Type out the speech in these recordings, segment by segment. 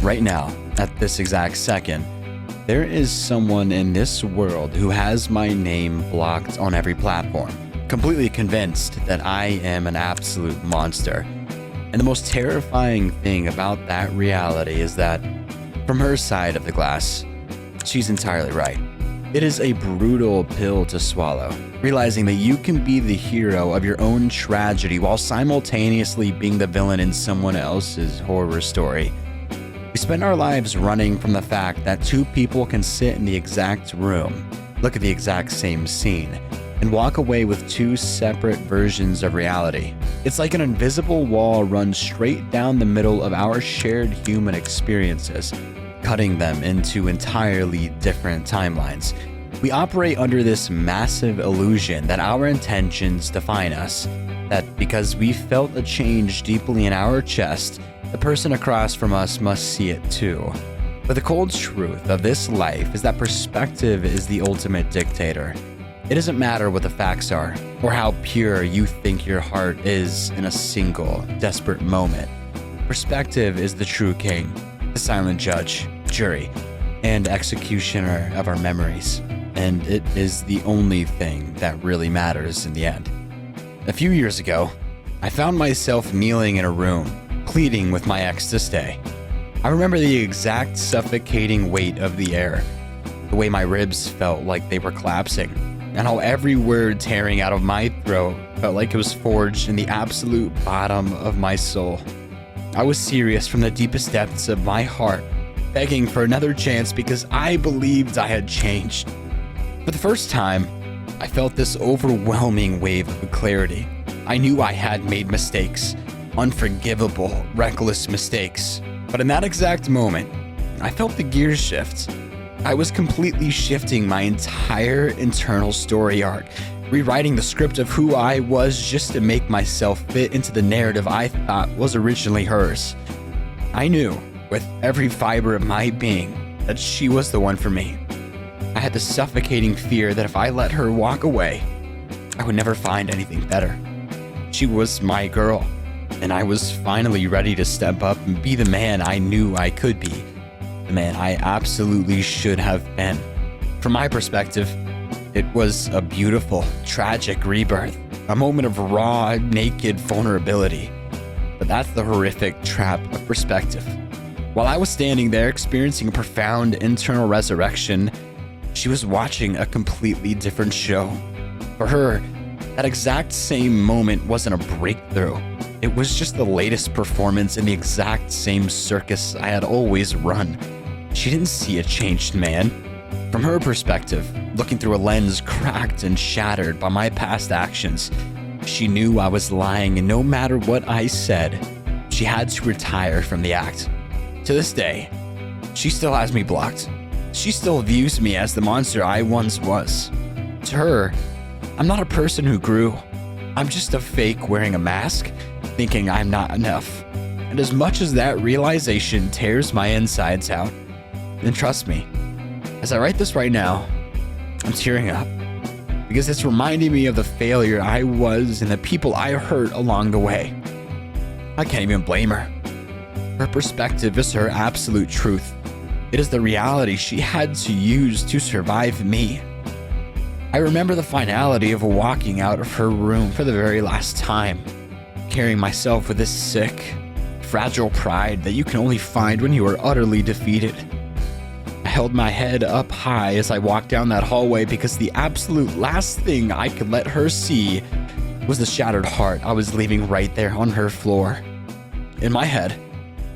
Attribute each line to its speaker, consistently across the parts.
Speaker 1: right now, at this exact second, there is someone in this world who has my name blocked on every platform, completely convinced that I am an absolute monster. And the most terrifying thing about that reality is that, from her side of the glass, she's entirely right. It is a brutal pill to swallow, realizing that you can be the hero of your own tragedy while simultaneously being the villain in someone else's horror story. We spend our lives running from the fact that two people can sit in the exact room, look at the exact same scene, and walk away with two separate versions of reality. It's like an invisible wall runs straight down the middle of our shared human experiences, cutting them into entirely different timelines. We operate under this massive illusion that our intentions define us, that because we felt a change deeply in our chest, the person across from us must see it too. But the cold truth of this life is that perspective is the ultimate dictator. It doesn't matter what the facts are, or how pure you think your heart is in a single, desperate moment. Perspective is the true king, the silent judge, jury, and executioner of our memories. And it is the only thing that really matters in the end. A few years ago, I found myself kneeling in a room, pleading with my ex to stay. I remember the exact suffocating weight of the air, the way my ribs felt like they were collapsing, and how every word tearing out of my throat felt like it was forged in the absolute bottom of my soul. I was serious from the deepest depths of my heart, begging for another chance because I believed I had changed. For the first time, I felt this overwhelming wave of clarity. I knew I had made mistakes, unforgivable, reckless mistakes. But in that exact moment, I felt the gears shift. I was completely shifting my entire internal story arc, rewriting the script of who I was just to make myself fit into the narrative I thought was originally hers. I knew, with every fiber of my being, that she was the one for me. I had the suffocating fear that if I let her walk away, I would never find anything better. She was my girl, and I was finally ready to step up and be the man I knew I could be, the man I absolutely should have been. From my perspective, it was a beautiful, tragic rebirth, a moment of raw, naked vulnerability. But that's the horrific trap of perspective. While I was standing there experiencing a profound internal resurrection, she was watching a completely different show. For her, that exact same moment wasn't a breakthrough. It was just the latest performance in the exact same circus I had always run. She didn't see a changed man. From her perspective, looking through a lens cracked and shattered by my past actions, she knew I was lying, and no matter what I said, she had to retire from the act. To this day, she still has me blocked. She still views me as the monster I once was. To her, I'm not a person who grew. I'm just a fake wearing a mask, thinking I'm not enough. And as much as that realization tears my insides out, then trust me, as I write this right now, I'm tearing up because it's reminding me of the failure I was and the people I hurt along the way. I can't even blame her. Her perspective is her absolute truth. It is the reality she had to use to survive me. I remember the finality of walking out of her room for the very last time, carrying myself with this sick, fragile pride that you can only find when you are utterly defeated. I held my head up high as I walked down that hallway because the absolute last thing I could let her see was the shattered heart I was leaving right there on her floor. In my head,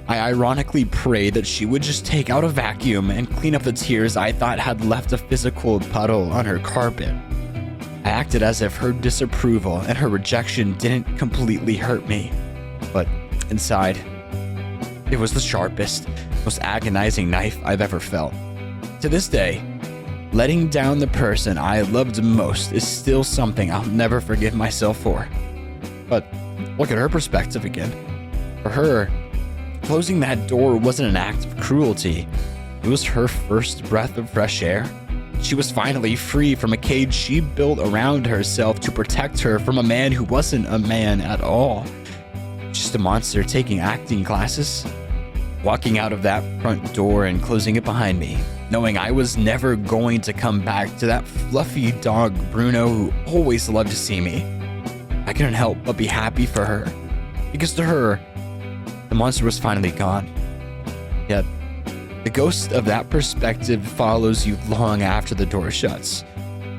Speaker 1: I ironically prayed that she would just take out a vacuum and clean up the tears I thought had left a physical puddle on her carpet. I acted as if her disapproval and her rejection didn't completely hurt me, but inside, it was the sharpest, most agonizing knife I've ever felt. To this day, letting down the person I loved most is still something I'll never forgive myself for. But look at her perspective again. For her, closing that door wasn't an act of cruelty. It was her first breath of fresh air. She was finally free from a cage she built around herself to protect her from a man who wasn't a man at all. Just a monster taking acting classes. walking out of that front door and closing it behind me, knowing I was never going to come back to that fluffy dog Bruno who always loved to see me. I couldn't help but be happy for her, because to her, the monster was finally gone. Yet, the ghost of that perspective follows you long after the door shuts.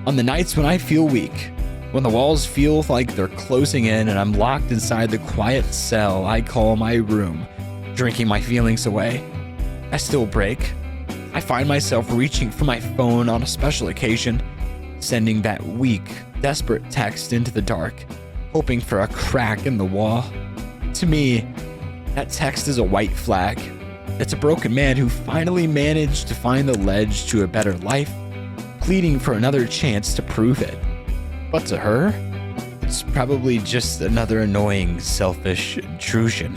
Speaker 1: On the nights when I feel weak, when the walls feel like they're closing in and I'm locked inside the quiet cell I call my room, drinking my feelings away, I still break. I find myself reaching for my phone on a special occasion, sending that weak, desperate text into the dark, hoping for a crack in the wall. To me, that text is a white flag. It's a broken man who finally managed to find the ledge to a better life, pleading for another chance to prove it. But to her, it's probably just another annoying, selfish intrusion.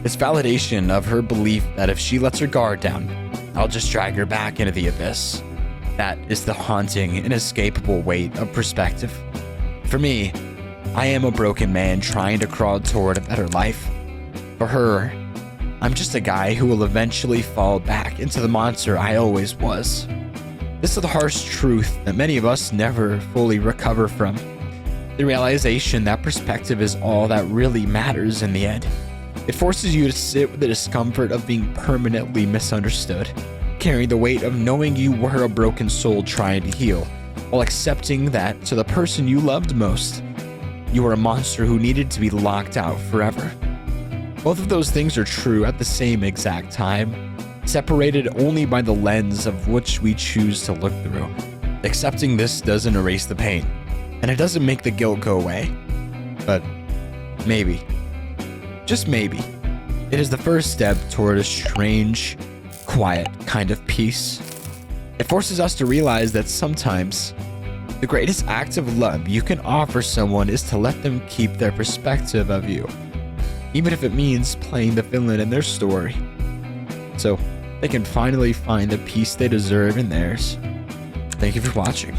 Speaker 1: It's validation of her belief that if she lets her guard down, I'll just drag her back into the abyss. That is the haunting, inescapable weight of perspective. For me, I am a broken man trying to crawl toward a better life. For her, I'm just a guy who will eventually fall back into the monster I always was. This is the harsh truth that many of us never fully recover from. The realization that perspective is all that really matters in the end. It forces you to sit with the discomfort of being permanently misunderstood, carrying the weight of knowing you were a broken soul trying to heal, while accepting that to the person you loved most, you were a monster who needed to be locked out forever. Both of those things are true at the same exact time, separated only by the lens of which we choose to look through. Accepting this doesn't erase the pain, and it doesn't make the guilt go away. But maybe, just maybe, it is the first step toward a strange, quiet kind of peace. It forces us to realize that sometimes the greatest act of love you can offer someone is to let them keep their perspective of you, even if it means playing the villain in their story, so they can finally find the peace they deserve in theirs. Thank you for watching.